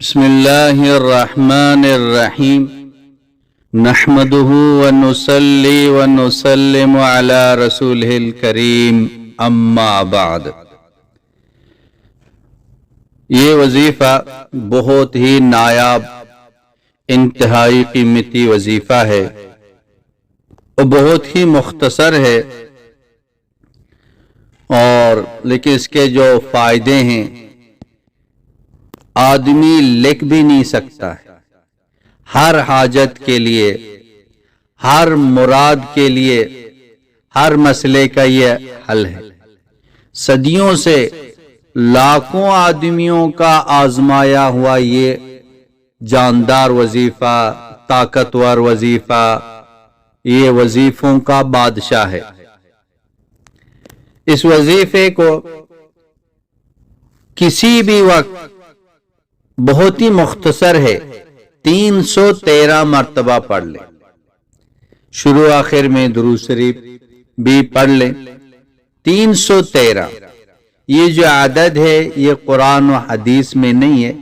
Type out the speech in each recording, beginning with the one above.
بسم اللہ الرحمن الرحیم نحمده ونصلی ونسلم علی رسولہ الکریم اما بعد۔ یہ وظیفہ بہت ہی نایاب، انتہائی قیمتی وظیفہ ہے اور بہت ہی مختصر ہے، اور لیکن اس کے جو فائدے ہیں آدمی لکھ بھی نہیں سکتا ہے۔ ہر حاجت کے لیے، ہر مراد کے لیے، ہر مسئلے کا یہ حل ہے۔ صدیوں سے لاکھوں آدمیوں کا آزمایا ہوا یہ جاندار وظیفہ، طاقتور وظیفہ، یہ وظیفوں کا بادشاہ ہے۔ اس وظیفے کو کسی بھی وقت بہت ہی مختصر ہے، 313 مرتبہ پڑھ لیں، شروع آخر میں درود شریف بھی پڑھ لیں۔ 313 یہ جو عدد ہے یہ قرآن و حدیث میں نہیں ہے،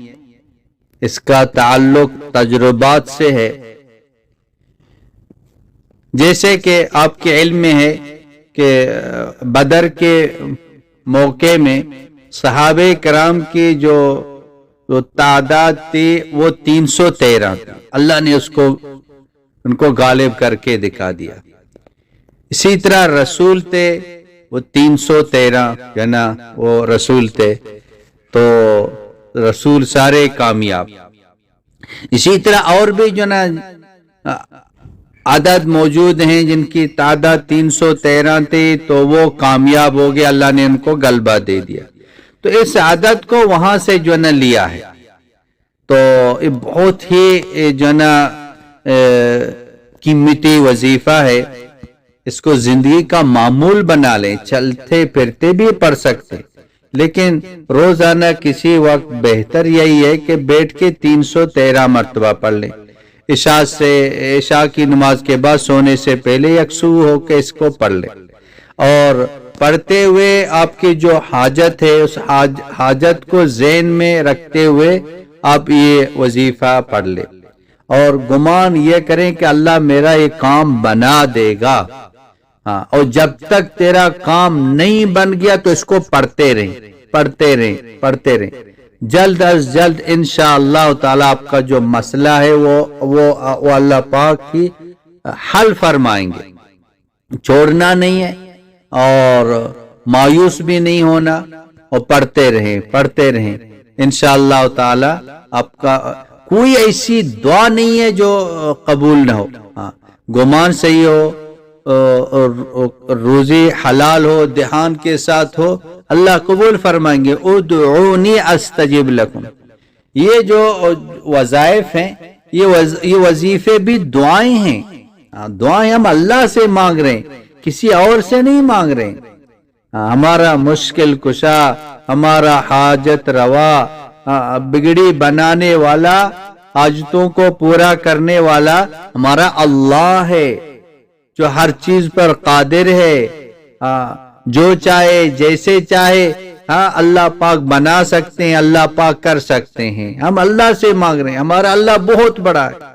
اس کا تعلق تجربات سے ہے۔ جیسے کہ آپ کے علم میں ہے کہ بدر کے موقع میں صحابہ کرام کی جو تعداد تھی وہ 313 تھی، اللہ نے ان کو غالب کر کے دکھا دیا۔ اسی طرح رسول تھے وہ 313 جو نا وہ رسول تھے، تو رسول سارے کامیاب۔ اسی طرح اور بھی جو نا عدد موجود ہیں جن کی تعداد 313 تھی تو وہ کامیاب ہو گئے، اللہ نے ان کو غلبہ دے دیا۔ تو اس عدد کو وہاں سے جو نا لیا ہے، تو یہ بہت ہی جو نا قیمتی وظیفہ ہے۔ اس کو زندگی کا معمول بنا لیں، چلتے پھرتے بھی پڑھ سکتے، لیکن روزانہ کسی وقت بہتر یہی ہے کہ بیٹھ کے 313 مرتبہ پڑھ لیں۔ عشاء کی نماز کے بعد سونے سے پہلے یکسو ہو کے اس کو پڑھ لیں، اور پڑھتے ہوئے آپ کی جو حاجت ہے اس حاجت کو ذہن میں رکھتے ہوئے آپ یہ وظیفہ پڑھ لیں، اور گمان یہ کریں کہ اللہ میرا یہ کام بنا دے گا، اور جب تک تیرا کام نہیں بن گیا تو اس کو پڑھتے رہیں۔ جلد از جلد انشاءاللہ تعالی آپ کا جو مسئلہ ہے وہ اللہ پاک ہی حل فرمائیں گے۔ چھوڑنا نہیں ہے اور مایوس بھی نہیں ہونا، اور پڑھتے رہیں انشاءاللہ تعالی۔ آپ کا کوئی ایسی دعا نہیں ہے جو قبول نہ ہو، گمان صحیح ہو، روزی حلال ہو، دھیان کے ساتھ ہو، اللہ قبول فرمائیں گے۔ ادعونی استجب لکم۔ یہ جو وظائف ہیں یہ وظیفے بھی دعائیں ہیں، دعائیں ہم اللہ سے مانگ رہے ہیں، کسی اور سے نہیں مانگ رہے ہیں۔ ہمارا مشکل کشا، ہمارا حاجت روا، بگڑی بنانے والا، حاجتوں کو پورا کرنے والا ہمارا اللہ ہے، جو ہر چیز پر قادر ہے، جو چاہے جیسے چاہے اللہ پاک بنا سکتے ہیں، اللہ پاک کر سکتے ہیں۔ ہم اللہ سے مانگ رہے ہیں، ہمارا اللہ بہت بڑا ہے۔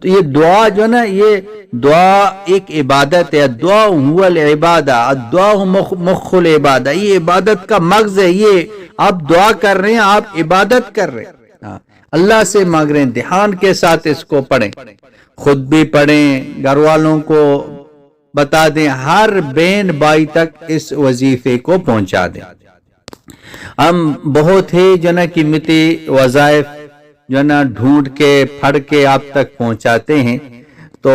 یہ دعا جو نا، یہ دعا ایک عبادت ہے۔ دعا هو العبادہ، دعا مخ العبادہ، یہ عبادت کا مغز ہے۔ یہ آپ دعا کر رہے ہیں، آپ عبادت کر رہے ہیں، اللہ سے مانگ رہے ہیں۔ دھیان کے ساتھ اس کو پڑھیں، خود بھی پڑھیں، گھر والوں کو بتا دیں، ہر بہن بھائی تک اس وظیفے کو پہنچا دیں۔ ہم بہت ہی جو نا قیمتی وظائف جو نا ڈھونڈ کے پھڑ کے آپ تک پہنچاتے ہیں، تو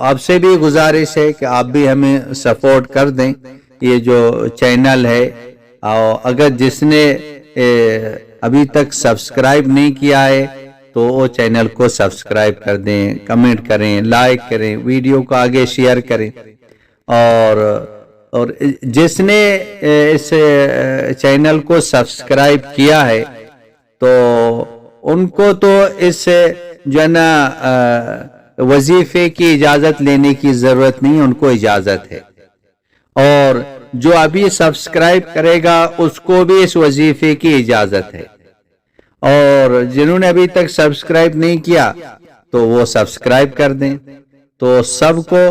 آپ سے بھی گزارش ہے کہ آپ بھی ہمیں سپورٹ کر دیں۔ یہ جو چینل ہے، اگر جس نے ابھی تک سبسکرائب نہیں کیا ہے تو وہ چینل کو سبسکرائب کر دیں، کمنٹ کریں، لائک کریں، ویڈیو کو آگے شیئر کریں، اور جس نے اس چینل کو سبسکرائب کیا ہے تو ان کو تو اس جو ہے نا وظیفے کی اجازت لینے کی ضرورت نہیں، ان کو اجازت ہے، اور جو ابھی سبسکرائب کرے گا اس کو بھی اس وظیفے کی اجازت ہے۔ اور جنہوں نے ابھی تک سبسکرائب نہیں کیا تو وہ سبسکرائب کر دیں. تو سب کو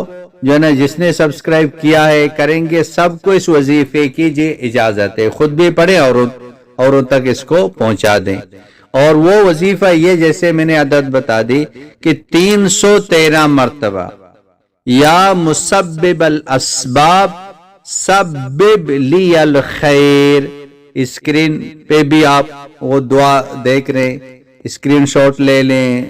جو ہے نا جس نے سبسکرائب کیا ہے کریں گے سب کو اس وظیفے کی اجازت ہے, خود بھی پڑھیں اور اوروں تک اس کو پہنچا دیں. اور وہ وظیفہ یہ جیسے میں نے عدد بتا دی کہ 313 مرتبہ یا مسبب الاسباب سبب لی الخیر. اسکرین پہ بھی آپ وہ دعا دیکھ رہے ہیں, اسکرین شاٹ لے لیں,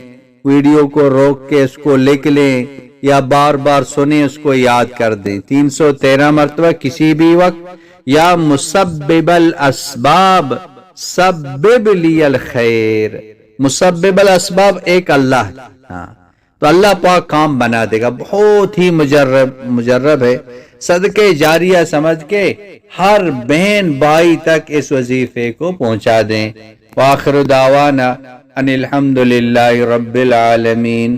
ویڈیو کو روک کے اس کو لکھ لیں یا بار بار سنیں, اس کو یاد کر دیں 313 مرتبہ کسی بھی وقت. یا مسبب الاسباب سبب لی الخیر. مسبب الاسباب ایک اللہ ہے, ہاں تو اللہ پاک کام بنا دے گا. بہت ہی مجرب ہے, صدقے جاریہ سمجھ کے ہر بہن بھائی تک اس وظیفے کو پہنچا دیں. وآخر دعوانا ان الحمد للہ رب العالمین.